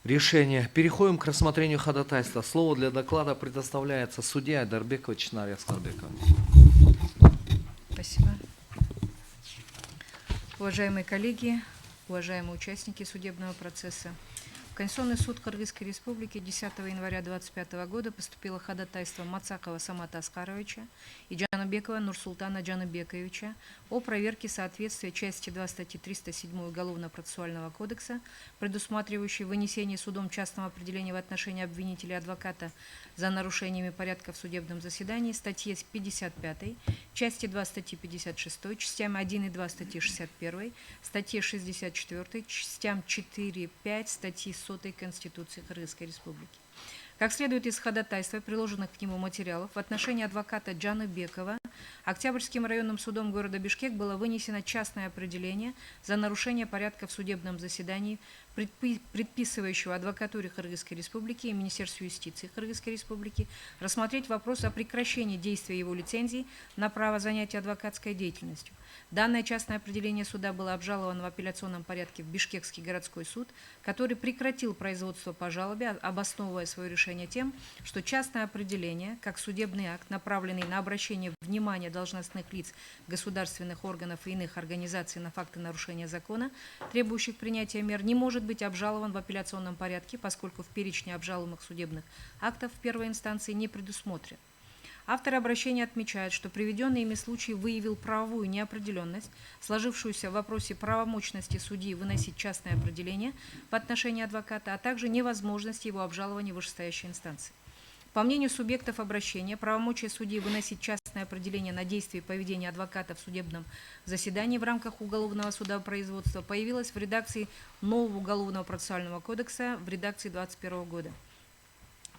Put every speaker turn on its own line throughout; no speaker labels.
Решение. Переходим к рассмотрению ходатайства. Слово для доклада предоставляется судье Айдарбекович Чинарь Аскарбеков.
Спасибо. Уважаемые коллеги, уважаемые участники судебного процесса, в Конституционный суд Кыргызской Республики 10 января 2025 года поступило ходатайство Мацакова Самата Аскаровича и Джаныбекова Нурсултана Джаныбековича о проверке соответствия части 2 статьи 307 Уголовно-процессуального кодекса, предусматривающей вынесение судом частного определения в отношении обвинителя и адвоката за нарушениями порядка в судебном заседании, статьи 55, части 2 статьи 56, частям 1 и 2 статьи 61, статье 64, частям 4, 5 статьи 100 Конституции Кыргызской Республики. Как следует из ходатайства, приложенных к нему материалов, в отношении адвоката Джаныбекова Октябрьским районным судом города Бишкек было вынесено частное определение за нарушение порядка в судебном заседании, предписывающего адвокатуре Кыргызской Республики и Министерству юстиции Кыргызской Республики рассмотреть вопрос о прекращении действия его лицензии на право занятия адвокатской деятельностью. Данное частное определение суда было обжаловано в апелляционном порядке в Бишкекский городской суд, который прекратил производство по жалобе, обосновывая свое решение тем, что частное определение, как судебный акт, направленный на обращение внимания должностных лиц государственных органов и иных организаций на факты нарушения закона, требующих принятия мер, не может быть обжалован в апелляционном порядке, поскольку в перечне обжалуемых судебных актов в первой инстанции не предусмотрен. Автор обращения отмечает, что приведенный ими случай выявил правовую неопределенность, сложившуюся в вопросе правомочности судьи выносить частное определение в отношении адвоката, а также невозможность его обжалования в вышестоящей инстанции. По мнению субъектов обращения, правомочие судьи выносить частное определение на действие и поведение адвоката в судебном заседании в рамках уголовного судопроизводства появилось в редакции нового Уголовного процессуального кодекса в редакции 2021 года.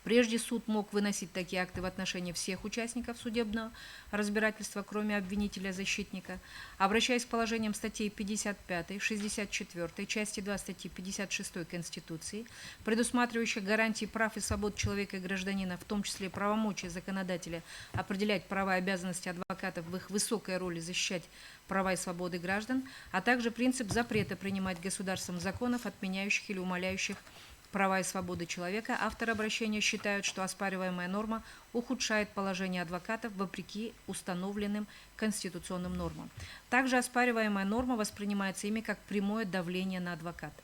Прежде суд мог выносить такие акты в отношении всех участников судебного разбирательства, кроме обвинителя-защитника. Обращаясь к положениям статей 55, 64, части 2 статьи 56 Конституции, предусматривающих гарантии прав и свобод человека и гражданина, в том числе правомочия законодателя определять права и обязанности адвокатов в их высокой роли защищать права и свободы граждан, а также принцип запрета принимать государством законов, отменяющих или умаляющих права и свободы человека, авторы обращения считают, что оспариваемая норма ухудшает положение адвокатов вопреки установленным конституционным нормам. Также оспариваемая норма воспринимается ими как прямое давление на адвоката.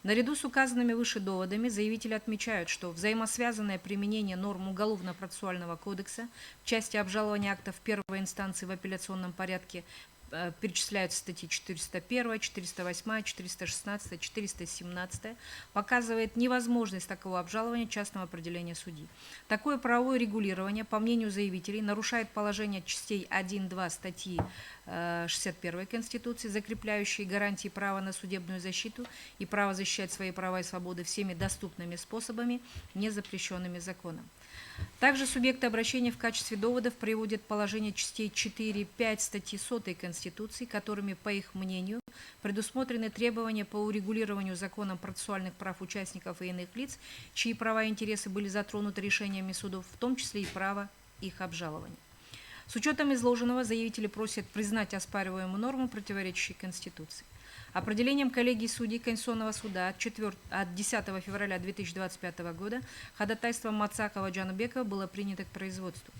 Наряду с указанными выше доводами заявители отмечают, что взаимосвязанное применение норм Уголовно-процессуального кодекса в части обжалования актов первой инстанции в апелляционном порядке перечисляются статьи 401, 408, 416, 417, показывает невозможность такого обжалования частного определения судьи. Такое правовое регулирование, по мнению заявителей, нарушает положение частей 1-2 статьи 61 Конституции, закрепляющие гарантии права на судебную защиту и право защищать свои права и свободы всеми доступными способами, не запрещенными законом. Также субъекты обращения в качестве доводов приводят положение частей 4-5 статьи 100 Конституции, которыми, по их мнению, предусмотрены требования по урегулированию законом процессуальных прав участников и иных лиц, чьи права и интересы были затронуты решениями судов, в том числе и право их обжалования. С учетом изложенного, заявители просят признать оспариваемую норму, противоречащей Конституции. Определением коллегии судей Конституционного суда от 10 февраля 2025 года ходатайство Мацакова Джаныбекова было принято к производству.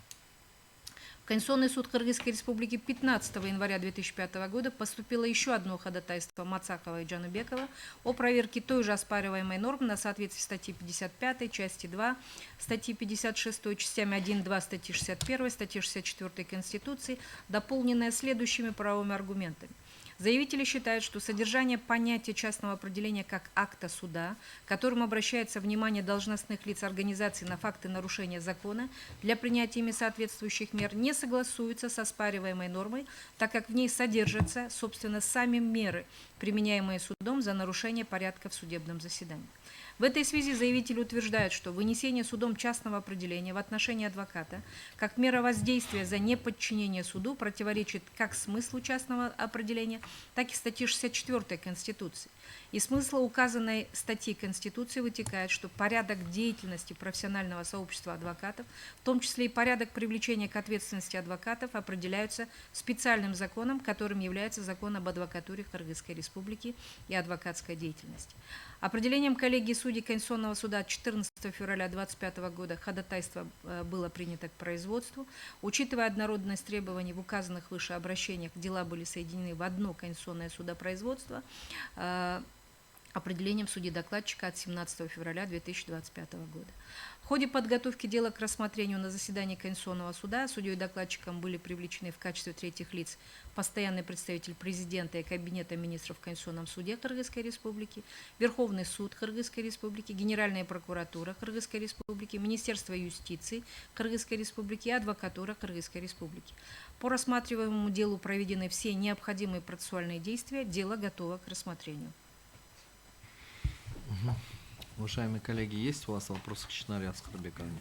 В Конституционный суд Кыргызской Республики 15 января 2005 года поступило еще одно ходатайство Мацакова и Джаныбекова о проверке той же оспариваемой нормы на соответствие статьи 55, части 2, статьи 56, частями 1-2 статьи 61, статьи 64 Конституции, дополненная следующими правовыми аргументами. Заявители считают, что содержание понятия частного определения как акта суда, которым обращается внимание должностных лиц организации на факты нарушения закона для принятия ими соответствующих мер, не согласуется с оспариваемой нормой, так как в ней содержатся, собственно, сами меры, применяемые судом за нарушение порядка в судебном заседании. В этой связи заявители утверждают, что вынесение судом частного определения в отношении адвоката как мера воздействия за неподчинение суду противоречит как смыслу частного определения, так и статьи 64 Конституции. Из смысла указанной статьи Конституции вытекает, что порядок деятельности профессионального сообщества адвокатов, в том числе и порядок привлечения к ответственности адвокатов, определяются специальным законом, которым является закон об адвокатуре Кыргызской Республики и адвокатской деятельности. Определением коллегии судей Конституционного суда 14 февраля 2025 года ходатайство было принято к производству. Учитывая однородность требований в указанных выше обращениях, дела были соединены в одно конституционное судопроизводство определением судьи-докладчика от 17 февраля 2025 года. В ходе подготовки дела к рассмотрению на заседании Конституционного суда судьей-докладчиком были привлечены в качестве третьих лиц постоянный представитель президента и Кабинета министров в Конституционном суде Кыргызской Республики, Верховный суд Кыргызской Республики, Генеральная прокуратура Кыргызской Республики, Министерство юстиции Кыргызской Республики и Адвокатура Кыргызской Республики. По рассматриваемому делу проведены все необходимые процессуальные действия, дело готово к рассмотрению.
Уважаемые коллеги, есть у вас вопросы к Чинаре Аскарбековне?